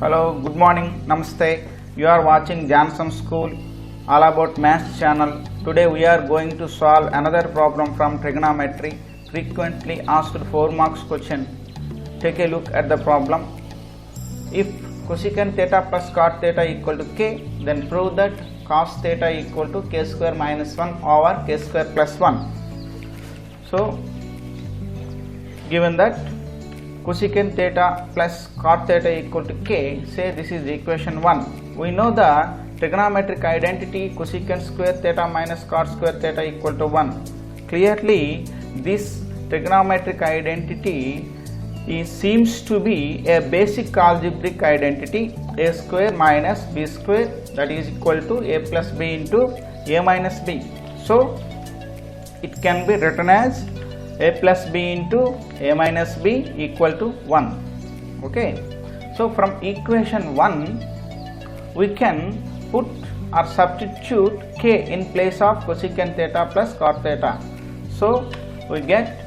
Hello, good morning, Namaste. You are watching Jansen School, all about maths channel. Today we are going to solve another problem from trigonometry, frequently asked 4 marks question. Take a look at the problem. If cosecant theta plus cot theta equal to k, then prove that cos theta equal to k square minus 1 over k square plus 1. So, given that cosecant theta plus cot theta equal to k, say this is equation 1. We know the trigonometric identity cosecant square theta minus cot square theta equal to 1. Clearly, this trigonometric identity seems to be a basic algebraic identity, a square minus b square, that is equal to a plus b into a minus b. So, it can be written as a plus b into a minus b equal to 1. Okay. So, from equation 1 we can put or substitute k in place of cosecant theta plus cot theta. So, we get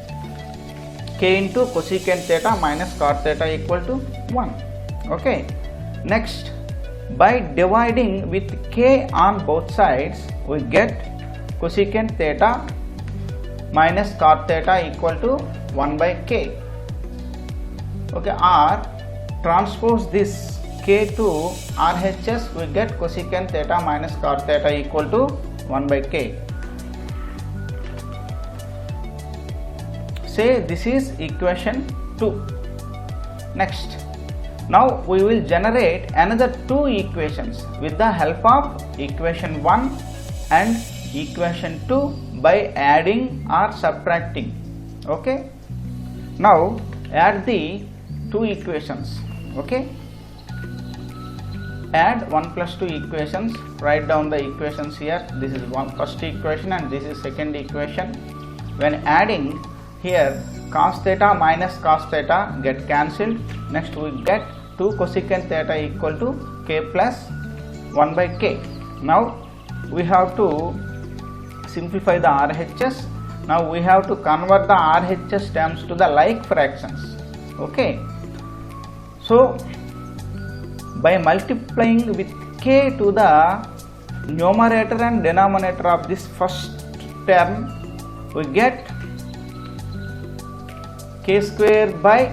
k into cosecant theta minus cot theta equal to 1. Okay. Next, by dividing with k on both sides, we get cosecant theta minus cot theta equal to 1 by k. Okay, or transpose this k to RHS, we get cosecant theta minus cot theta equal to 1 by k. Say this is equation 2. Next, now we will generate another two equations with the help of equation 1 and equation 2 by adding or subtracting. Okay. Now add the two equations. Okay. Add 1 plus 2 equations. Write down the equations here. This is first equation and this is second equation. When adding, here cos theta minus cos theta get cancelled. Next we get 2 cosecant theta equal to k plus 1 by k. Now we have to simplify the RHS. Now we have to convert the RHS terms to the like fractions. Okay. So by multiplying with k to the numerator and denominator of this first term, we get k square by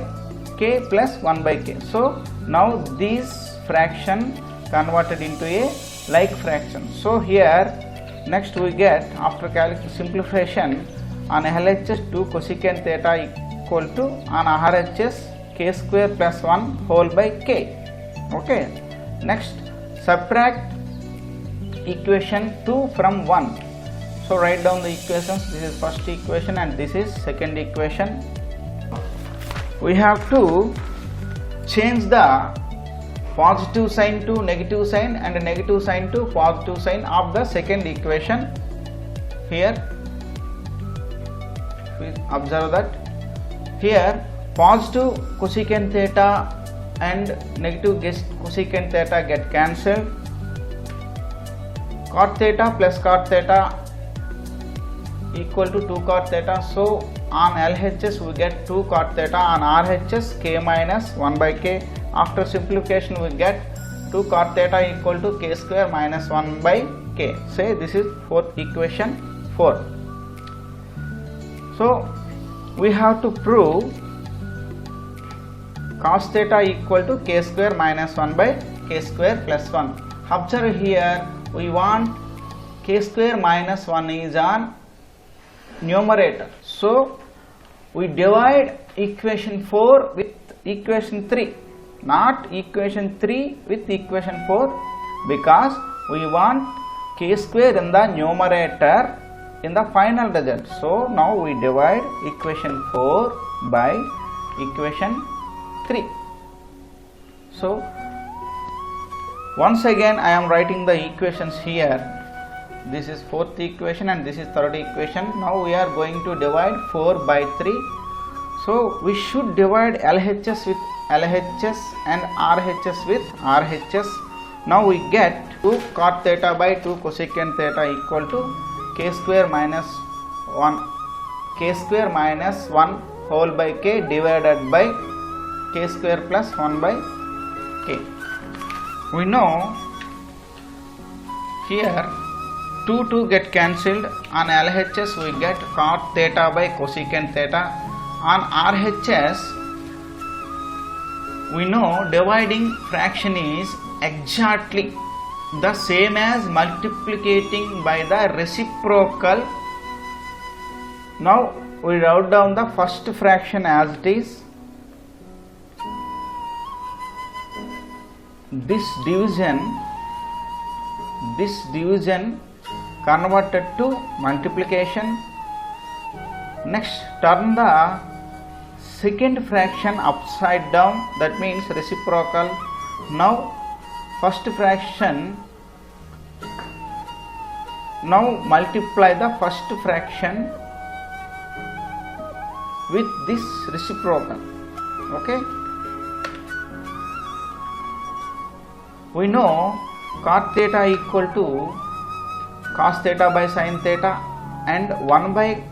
k plus 1 by k. So now this fraction converted into a like fraction. So here next we get, after simplification, on LHS 2 cosecant theta equal to on RHS k square plus 1 whole by k. Okay. Next, subtract equation 2 from 1. So write down the equations. This is first equation and this is second equation. We have to change the positive sign to negative sign and negative sign to positive sign of the second equation. Here please observe that here positive cosecant theta and negative cosecant theta get cancelled. Cot theta plus cot theta equal to 2 cot theta. So on LHS we get 2 cot theta, on RHS k minus 1 by k. After simplification we get 2 cot theta equal to k square minus 1 by k. Say this is fourth equation 4. So we have to prove cos theta equal to k square minus 1 by k square plus 1. Observe here, we want k square minus 1 is on numerator. So we divide equation 4 with equation 3. Not equation 3 with equation 4, because we want k square in the numerator in the final result. So now we divide equation 4 by equation 3. So once again I am writing the equations here. This is fourth equation and this is third equation. Now we are going to divide 4 by 3. So we should divide LHS with LHS and RHS with RHS. Now we get 2 cot theta by 2 cosecant theta equal to k square minus 1 whole by k divided by k square plus 1 by k. We know here 2 get cancelled. On LHS we get cot theta by cosecant theta. On RHS we know dividing fraction is exactly the same as multiplicating by the reciprocal. Now we write down the first fraction as it is. This division converted to multiplication. Next, turn the second fraction upside down, that means reciprocal. Now first fraction, now multiply the first fraction with this reciprocal. Okay, we know cot theta equal to cos theta by sin theta and 1 by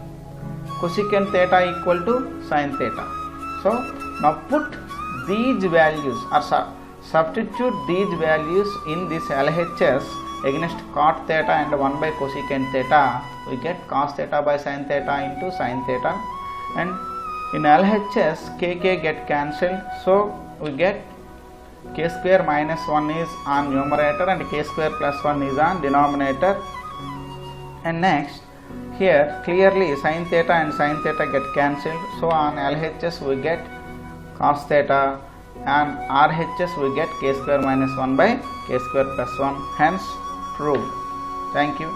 cosecant theta equal to sin theta. So now put these values or substitute these values in this LHS against cot theta and 1 by cosecant theta. We get cos theta by sin theta into sin theta, and in LHS kk get cancelled, so we get k square minus 1 is on numerator and k square plus 1 is on denominator. And next, here clearly sin theta and sin theta get cancelled, so on LHS we get cos theta, and RHS we get k square minus 1 by k square plus 1, hence proved. Thank you.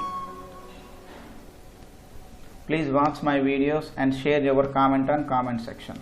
Please watch my videos and share your comment on comment section.